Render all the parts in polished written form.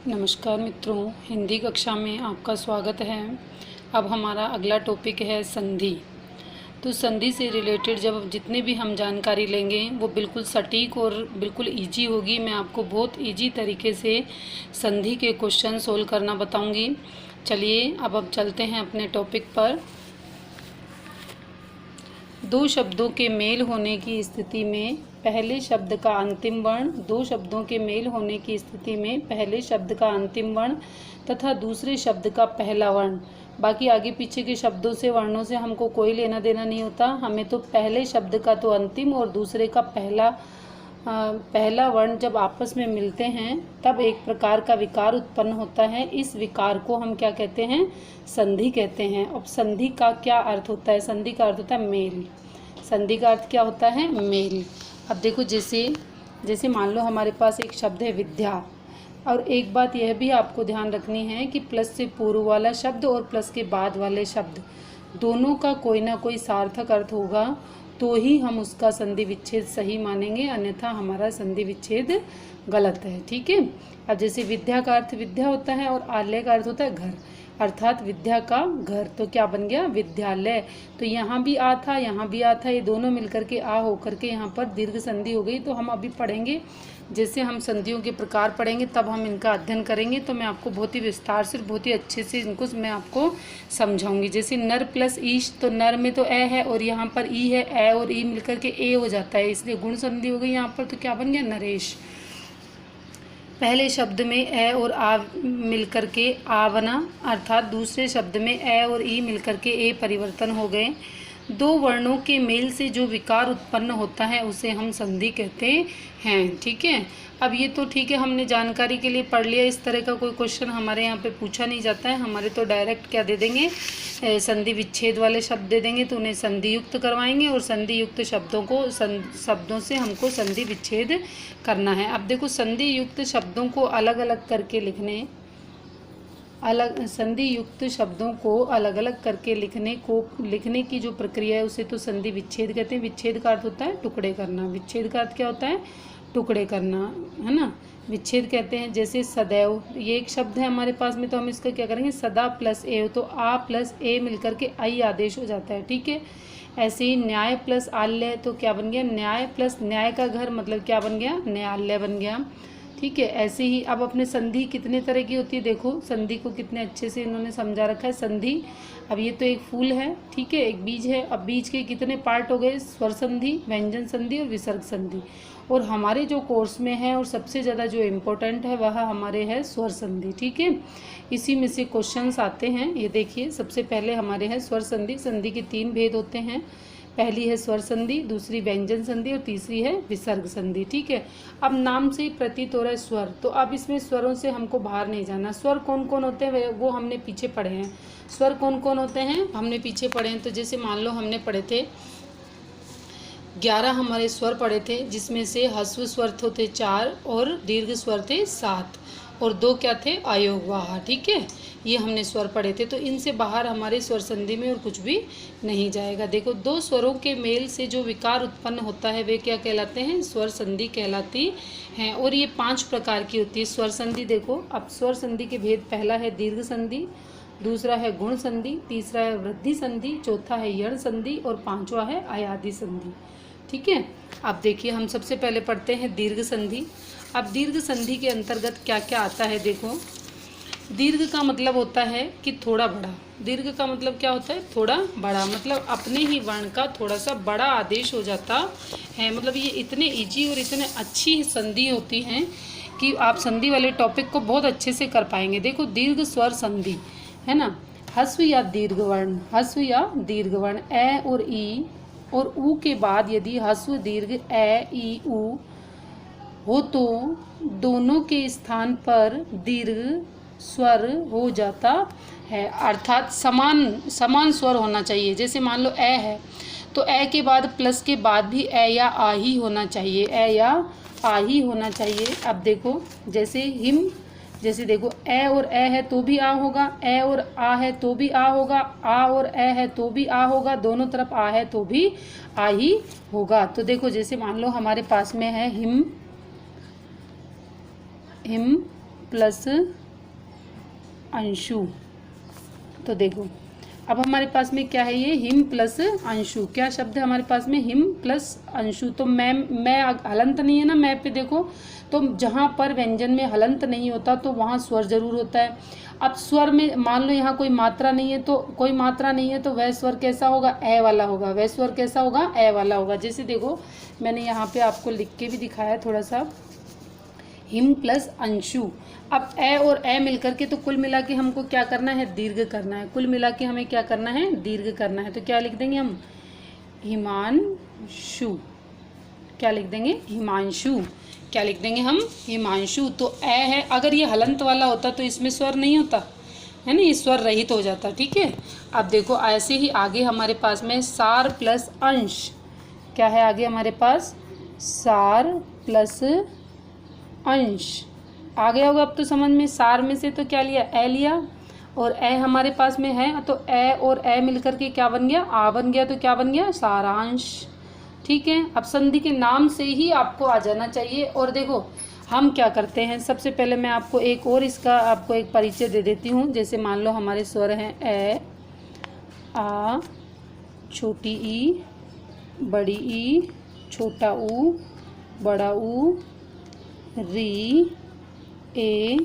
नमस्कार मित्रों, हिंदी कक्षा में आपका स्वागत है। अब हमारा अगला टॉपिक है संधि। तो संधि से रिलेटेड जब जितने भी हम जानकारी लेंगे वो बिल्कुल सटीक और बिल्कुल इजी होगी। मैं आपको बहुत इजी तरीके से संधि के क्वेश्चन सोल्व करना बताऊंगी। चलिए अब चलते हैं अपने टॉपिक पर। दो शब्दों के मेल होने की स्थिति में पहले शब्द का अंतिम वर्ण, दो शब्दों के मेल होने की स्थिति में पहले शब्द का अंतिम वर्ण तथा दूसरे शब्द का पहला वर्ण। बाकी आगे पीछे के शब्दों से, वर्णों से हमको कोई लेना देना नहीं होता। हमें तो पहले शब्द का तो अंतिम और दूसरे का पहला वर्ण जब आपस में मिलते हैं तब एक प्रकार का विकार उत्पन्न होता है। इस विकार को हम क्या कहते हैं? संधि कहते हैं। अब संधि का क्या अर्थ होता है? संधि का अर्थ होता है मेल। संधि का अर्थ क्या होता है? मेल। अब देखो, जैसे मान लो हमारे पास एक शब्द है विद्या, और एक बात यह भी आपको ध्यान रखनी है कि प्लस से पूर्व वाला शब्द और प्लस के बाद वाले शब्द दोनों का कोई ना कोई सार्थक अर्थ होगा, तो ही हम उसका संधि विच्छेद सही मानेंगे, अन्यथा हमारा संधि विच्छेद गलत है। ठीक है। अब जैसे विद्या का अर्थ विद्या होता है और आलय का अर्थ होता है घर, अर्थात विद्या का घर, तो क्या बन गया? विद्यालय। तो यहाँ भी आ था, यहाँ भी आ था, ये दोनों मिलकर के आ होकर के यहाँ पर दीर्घ संधि हो गई। तो हम अभी पढ़ेंगे, जैसे हम संधियों के प्रकार पढ़ेंगे तब हम इनका अध्ययन करेंगे। तो मैं आपको बहुत ही विस्तार से, बहुत ही अच्छे से इनको मैं आपको समझाऊंगी। जैसे नर प्लस ईश, तो नर में तो ए है और यहाँ पर ई है, ए और ई मिलकर के ए हो जाता है, इसलिए गुण संधि हो गई यहाँ पर। तो क्या बन गया? नरेश। पहले शब्द में ए और आ मिलकर के आ बना, अर्थात दूसरे शब्द में ए और ई मिलकर के ए परिवर्तन हो गए। दो वर्णों के मेल से जो विकार उत्पन्न होता है उसे हम संधि कहते हैं। ठीक है। अब ये तो ठीक है, हमने जानकारी के लिए पढ़ लिया। इस तरह का कोई क्वेश्चन हमारे यहाँ पे पूछा नहीं जाता है। हमारे तो डायरेक्ट क्या दे देंगे? संधि विच्छेद वाले शब्द दे देंगे, तो उन्हें संधि युक्त करवाएंगे और संधि युक्त शब्दों से हमको संधि विच्छेद करना है। अब देखो, संधि युक्त शब्दों को अलग अलग करके संधि युक्त शब्दों को अलग अलग करके लिखने की जो प्रक्रिया है उसे तो संधि विच्छेद कहते हैं। विच्छेद का अर्थ होता है टुकड़े करना। विच्छेद का अर्थ क्या होता है? टुकड़े करना, है ना। विच्छेद कहते हैं। जैसे सदैव, ये एक शब्द है हमारे पास में, तो हम इसका क्या करेंगे? सदा प्लस ए, तो आ प्लस ए मिलकर के आई आदेश हो जाता है। ठीक है। ऐसे ही न्याय प्लस आल्य, तो क्या बन गया? न्याय प्लस न्याय का घर, मतलब क्या बन गया? न्यायालय बन गया। ठीक है। ऐसे ही अब अपने संधि कितने तरह की होती है, देखो संधि को कितने अच्छे से इन्होंने समझा रखा है। संधि, अब ये तो एक फूल है, ठीक है, एक बीज है। अब बीज के कितने पार्ट हो गए? स्वर संधि, व्यंजन संधि और विसर्ग संधि। और हमारे जो कोर्स में है और सबसे ज़्यादा जो इम्पोर्टेंट है वह हमारे है स्वर संधि। ठीक है। इसी में से क्वेश्चंस आते हैं। ये देखिए, सबसे पहले हमारे है स्वर संधि। संधि के 3 भेद होते हैं। पहली है स्वर संधि, दूसरी व्यंजन संधि और तीसरी है विसर्ग संधि। ठीक है। अब नाम से ही प्रतीत हो रहा है स्वर, तो अब इसमें स्वरों से हमको बाहर नहीं जाना। स्वर कौन कौन होते हैं वो हमने पीछे पढ़े हैं। स्वर कौन कौन होते हैं हमने पीछे पढ़े हैं। तो जैसे मान लो हमने पढ़े थे 11 हमारे स्वर पढ़े थे, जिसमें से ह्रस्व स्वर थे 4 और दीर्घ स्वर थे 7 और 2 क्या थे? आयोगवाह। ठीक है। ये हमने स्वर पढ़े थे। तो इनसे बाहर हमारे स्वर संधि में और कुछ भी नहीं जाएगा। देखो, दो स्वरों के मेल से जो विकार उत्पन्न होता है वे क्या कहलाते हैं? स्वर संधि कहलाती हैं। और ये 5 प्रकार की होती है स्वर संधि। देखो, अब स्वर संधि के भेद, पहला है दीर्घ संधि, दूसरा है गुण संधि, तीसरा है वृद्धि संधि, चौथा है यण संधि और 5वां है अयादि संधि। ठीक है। अब देखिए, हम सबसे पहले पढ़ते हैं दीर्घ संधि। अब दीर्घ संधि के अंतर्गत क्या क्या आता है? देखो, दीर्घ का मतलब होता है कि थोड़ा बड़ा। दीर्घ का मतलब क्या होता है? थोड़ा बड़ा, मतलब अपने ही वर्ण का थोड़ा सा बड़ा आदेश हो जाता है। मतलब ये इतने इजी और इतने अच्छी संधि होती हैं कि आप संधि वाले टॉपिक को बहुत अच्छे से कर पाएंगे। देखो, दीर्घ स्वर संधि है ना, ह्रस्व या दीर्घ वर्ण, ह्रस्व या दीर्घ वर्ण ए और ई और ऊ के बाद यदि ह्रस्व दीर्घ ए ई ऊ हो तो दोनों के स्थान पर दीर्घ स्वर हो जाता है, अर्थात समान स्वर होना चाहिए। जैसे मान लो ए है, तो ए के बाद प्लस के बाद भी ए या आ ही होना चाहिए, ए या आ ही होना चाहिए। अब देखो, जैसे हिम, जैसे देखो ए और ए है तो भी आ होगा, ए और आ है तो भी आ होगा, आ और ए है तो भी आ होगा, दोनों तरफ आ है तो भी आ ही होगा। तो देखो, जैसे मान लो हमारे पास में है हिम, प्लस अंशु। तो देखो अब हमारे पास में क्या है, ये हिम प्लस अंशु। क्या शब्द है हमारे पास में, हिम प्लस अंशु। तो मैं हलंत नहीं है ना, मैं पे देखो, तो जहाँ पर व्यंजन में हलंत नहीं होता तो वहाँ स्वर जरूर होता है। अब स्वर में मान लो यहाँ कोई मात्रा नहीं है, तो कोई मात्रा नहीं है तो वह स्वर कैसा होगा, ए वाला होगा। वह स्वर कैसा होगा, ए वाला होगा। जैसे देखो मैंने यहाँ पे आपको लिख के भी दिखाया थोड़ा सा, हिम प्लस अंशु। अब ए और ए मिलकर के तो कुल मिला के हमको क्या करना है, दीर्घ करना है। कुल मिला के हमें क्या करना है, दीर्घ करना है। तो क्या लिख देंगे हम, हिमांशु। क्या लिख देंगे, हिमांशु। क्या लिख देंगे हम, हिमांशु। तो ए है, अगर ये हलंत वाला होता तो इसमें स्वर नहीं होता है ना, ये स्वर रहित हो जाता। ठीक है, अब देखो ऐसे ही आगे हमारे पास में सार प्लस अंश। क्या है आगे हमारे पास, सार प्लस अंश। आ गया होगा अब तो समझ में। सार में से तो क्या लिया, ए लिया, और ए हमारे पास में है तो ए और ए मिलकर के क्या बन गया, आ बन गया। तो क्या बन गया, सारांश। ठीक है, अब संधि के नाम से ही आपको आ जाना चाहिए। और देखो हम क्या करते हैं, सबसे पहले मैं आपको एक और इसका आपको एक परिचय दे देती हूँ। जैसे मान लो हमारे स्वर हैं ए, आ, छोटी ई, बड़ी ई, छोटा ऊ, बड़ा ऊ, री, ए,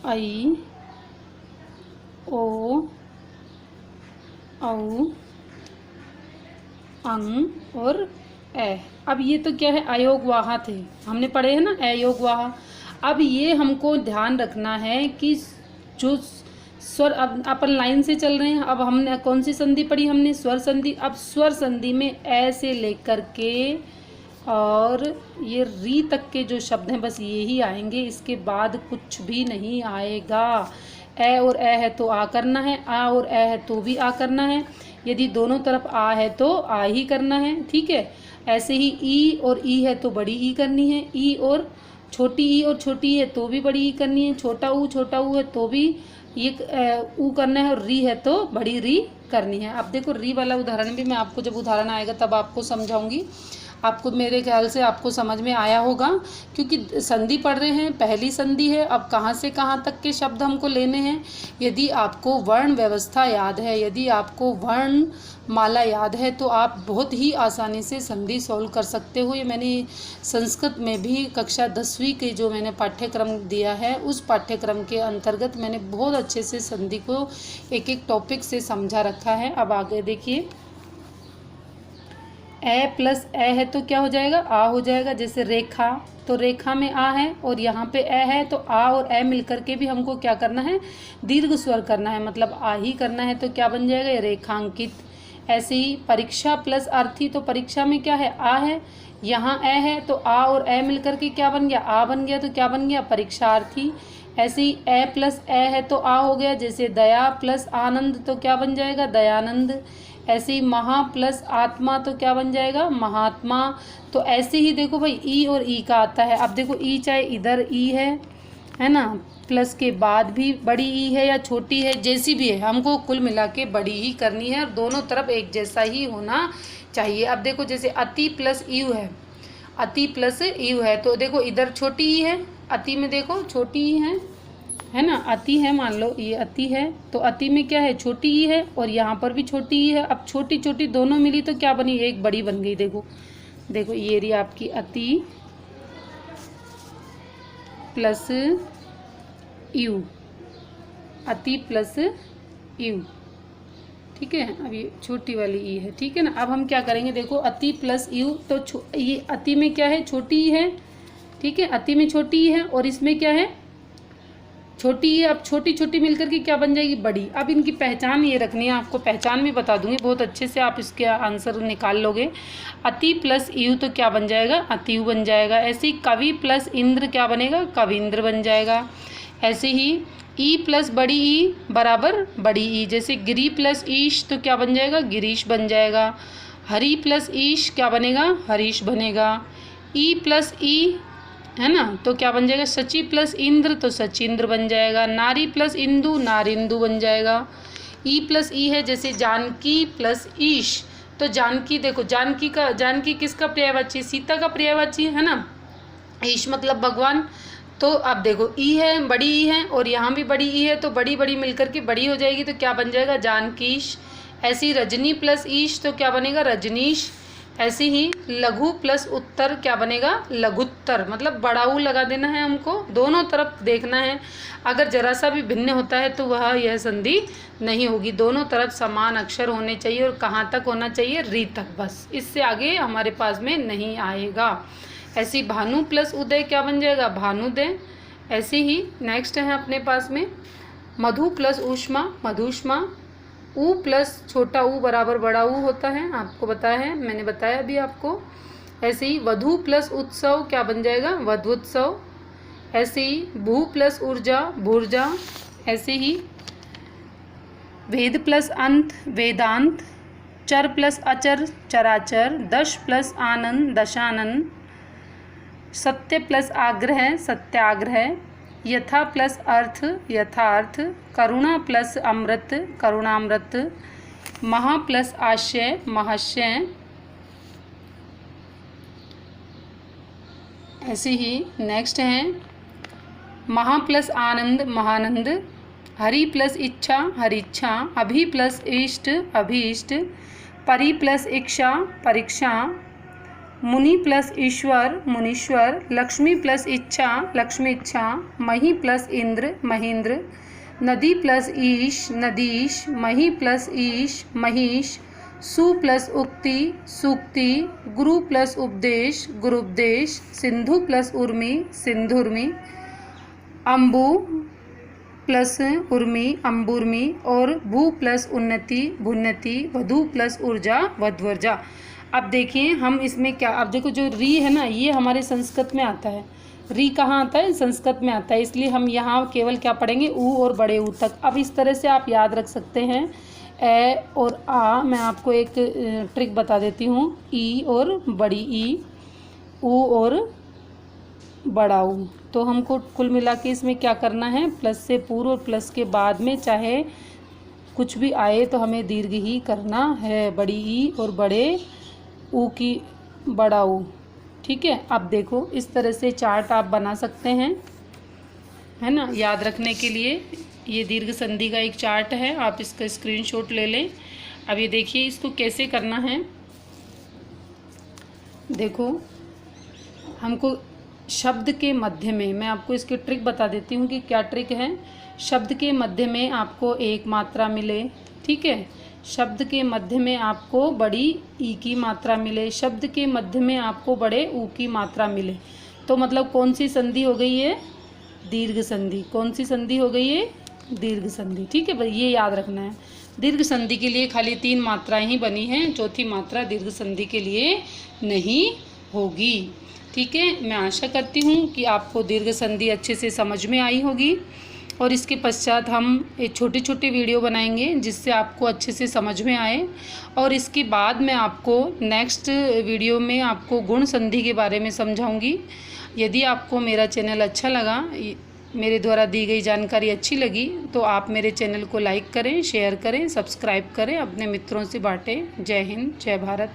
आई, ओ, औ, अंग और ए। अब ये तो क्या है, अयोग वाहा थे, हमने पढ़े हैं ना, अयोग वाहा। अब ये हमको ध्यान रखना है कि जो स्वर, अब अपन लाइन से चल रहे हैं। अब हमने कौन सी संधि पढ़ी, हमने स्वर संधि। अब स्वर संधि में ए से लेकर के और ये री तक के जो शब्द हैं बस ये ही आएंगे, इसके बाद कुछ भी नहीं आएगा। ए और ए है तो आ करना है, आ और ए है तो भी आ करना है। यदि दोनों तरफ आ है तो आ ही करना है। ठीक है, ऐसे ही ई और ई है तो बड़ी ई करनी है, ई और छोटी ई है तो भी बड़ी ई करनी है, छोटा ऊ है तो भी ये ऊ करना है, और री है तो बड़ी री करनी है। अब देखो री वाला उदाहरण भी मैं आपको, जब उदाहरण आएगा तब आपको समझाऊंगी। आपको मेरे ख्याल से आपको समझ में आया होगा, क्योंकि संधि पढ़ रहे हैं, पहली संधि है। अब कहाँ से कहाँ तक के शब्द हमको लेने हैं। यदि आपको वर्ण व्यवस्था याद है, यदि आपको वर्ण माला याद है, तो आप बहुत ही आसानी से संधि सॉल्व कर सकते हो। ये मैंने संस्कृत में भी कक्षा 10वीं के जो मैंने पाठ्यक्रम दिया है, उस पाठ्यक्रम के अंतर्गत मैंने बहुत अच्छे से संधि को एक एक टॉपिक से समझा रखा है। अब आगे देखिए, ए प्लस ए है तो क्या हो जाएगा, आ हो जाएगा। जैसे रेखा, तो रेखा में आ है और यहाँ पे ए है, तो आ और ए मिलकर के भी हमको क्या करना है, दीर्घ स्वर करना है, मतलब आ ही करना है। तो क्या बन जाएगा, रेखांकित। ऐसे ही परीक्षा प्लस अर्थी, तो परीक्षा में क्या है, आ है, यहाँ ए है, तो आ और ए मिलकर के क्या बन गया, आ बन गया। तो क्या बन गया, परीक्षार्थी। ऐसे ही ए प्लस ए है तो आ हो गया। जैसे दया प्लस आनंद, तो क्या बन जाएगा, दयानंद। ऐसे ही महा प्लस आत्मा, तो क्या बन जाएगा, महात्मा। तो ऐसे ही देखो भाई ई और ई का आता है। अब देखो ई चाहे इधर ई है ना, प्लस के बाद भी बड़ी ई है या छोटी है, जैसी भी है, हमको कुल मिला के बड़ी ही करनी है और दोनों तरफ एक जैसा ही होना चाहिए। अब देखो जैसे अति प्लस यू है, अति प्लस यू है, तो देखो इधर छोटी ई है, अति में देखो छोटी ई है ना, अति है, मान लो ये अति है, तो अति में क्या है, छोटी ई है, और यहाँ पर भी छोटी ई है। अब छोटी छोटी दोनों मिली तो क्या बनी, एक बड़ी बन गई। देखो देखो ये रही आपकी अति प्लस यू, अति प्लस यू। ठीक है, अब ये छोटी वाली ई है। ठीक है ना, अब हम क्या करेंगे, देखो अति प्लस यू, तो ये अति में क्या है, छोटी ई है। ठीक है, अति में छोटी ई है और इसमें क्या है, छोटी है। अब छोटी छोटी मिलकर के क्या बन जाएगी, बड़ी। अब इनकी पहचान ये रखनी है, आपको पहचान भी बता दूंगी, बहुत अच्छे से आप इसके आंसर निकाल लोगे। अति प्लस यू तो क्या बन जाएगा, अतियु बन जाएगा। ऐसे ही कवि प्लस इंद्र क्या बनेगा, कविंद्र बन जाएगा। ऐसे ही ई प्लस बड़ी ई बराबर बड़ी ई। जैसे गिरी प्लस ईश तो क्या बन जाएगा, गिरीश बन जाएगा। हरि प्लस ईश क्या बनेगा, हरीश बनेगा। ई प्लस ई है ना, तो क्या बन जाएगा, सची प्लस इंद्र तो सचिंद्र बन जाएगा। नारी प्लस इंदु नारिंदु बन जाएगा। ई प्लस ई है, जैसे जानकी प्लस ईश, तो जानकी, देखो जानकी किसका पर्यायवाची, सीता का पर्यायवाची है ना। ईश मतलब भगवान। तो अब देखो ई है, बड़ी ई है, और यहाँ भी बड़ी ई है, तो बड़ी बड़ी मिलकर के बड़ी हो जाएगी, तो क्या बन जाएगा, जानकीश। ऐसी रजनी प्लस ईश तो क्या बनेगा, रजनीश। ऐसी ही लघु प्लस उत्तर क्या बनेगा, लघुत्तर। मतलब बड़ा ऊ लगा देना है हमको, दोनों तरफ देखना है। अगर जरा सा भी भिन्न होता है तो वह यह संधि नहीं होगी। दोनों तरफ समान अक्षर होने चाहिए, और कहाँ तक होना चाहिए, री तक, बस। इससे आगे हमारे पास में नहीं आएगा। ऐसी भानु प्लस उदय क्या बन जाएगा, भानुदय। ऐसी ही नेक्स्ट है अपने पास में मधु प्लस ऊष्मा, मधुष्मा। ऊ प्लस छोटा ऊ बराबर बड़ा ऊ होता है, आपको बताया है, मैंने बताया अभी आपको। ऐसे ही वधु प्लस उत्सव क्या बन जाएगा, वधुत्सव। ऐसे ही भू प्लस ऊर्जा, भूर्जा। ऐसे ही वेद प्लस अंत, वेदांत। चर प्लस अचर, चराचर। दश प्लस आनंद, दशानंद। सत्य प्लस आग्रह, सत्याग्रह। यथा प्लस अर्थ, यथार्थ। करुणा प्लस अमृत, करुणामृत। महा प्लस आशय, महाशय। ऐसे ही नेक्स्ट है महा प्लस आनंद, महानंद। हरि प्लस इच्छा, हरिच्छा। अभि प्लस इष्ट, अभीष्ट। परि प्लस इच्छा, परीक्षा। मुनि प्लस ईश्वर, मुनीश्वर। लक्ष्मी प्लस इच्छा, लक्ष्मी इच्छा। मही प्लस इंद्र, महेंद्र। नदी प्लस ईश, नदीश। मही प्लस ईश, महीश। सु प्लस उक्ति, सूक्ति। गुरु प्लस उपदेश, गुरुपदेश। सिंधु प्लस उर्मी, सिंधुर्मी। अम्बु प्लस उर्मी, अम्बुर्मी। और भू प्लस उन्नति, भुन्नति। वधु प्लस ऊर्जा, वध्वर्जा। अब देखिए हम इसमें क्या, अब देखो जो री है ना, ये हमारे संस्कृत में आता है। री कहाँ आता है, संस्कृत में आता है, इसलिए हम यहाँ केवल क्या पढ़ेंगे, ऊ और बड़े ऊ तक। अब इस तरह से आप याद रख सकते हैं। ए और आ, मैं आपको एक ट्रिक बता देती हूँ। ई और बड़ी ई, ऊ और बड़ा ऊ। तो हमको कुल मिला के इसमें क्या करना है, प्लस से पूर्व और प्लस के बाद में चाहे कुछ भी आए तो हमें दीर्घ ही करना है। बड़ी ई और बड़े ऊ की बड़ा ऊ, ठीक है। अब देखो इस तरह से चार्ट आप बना सकते हैं, है ना, याद रखने के लिए। ये दीर्घ संधि का एक चार्ट है, आप इसका स्क्रीनशॉट ले लें। अब ये देखिए इसको कैसे करना है। देखो हमको शब्द के मध्य में, मैं आपको इसकी ट्रिक बता देती हूँ कि क्या ट्रिक है। शब्द के मध्य में आपको एक मात्रा मिले, ठीक है। शब्द के मध्य में आपको बड़ी ई की मात्रा मिले, शब्द के मध्य में आपको बड़े ऊ की मात्रा मिले, तो मतलब कौन सी संधि हो गई है, दीर्घ संधि। कौन सी संधि हो गई है, दीर्घ संधि, ठीक है भाई, ये याद रखना है। दीर्घ संधि के लिए खाली 3 मात्राएं ही बनी हैं, चौथी मात्रा दीर्घ संधि के लिए नहीं होगी, ठीक है। मैं आशा करती हूँ कि आपको दीर्घ संधि अच्छे से समझ में आई होगी, और इसके पश्चात हम एक छोटे छोटे वीडियो बनाएंगे जिससे आपको अच्छे से समझ में आए। और इसके बाद मैं आपको नेक्स्ट वीडियो में आपको गुण संधि के बारे में समझाऊंगी। यदि आपको मेरा चैनल अच्छा लगा, मेरे द्वारा दी गई जानकारी अच्छी लगी, तो आप मेरे चैनल को लाइक करें, शेयर करें, सब्सक्राइब करें, अपने मित्रों से बांटें। जय हिंद, जय भारत।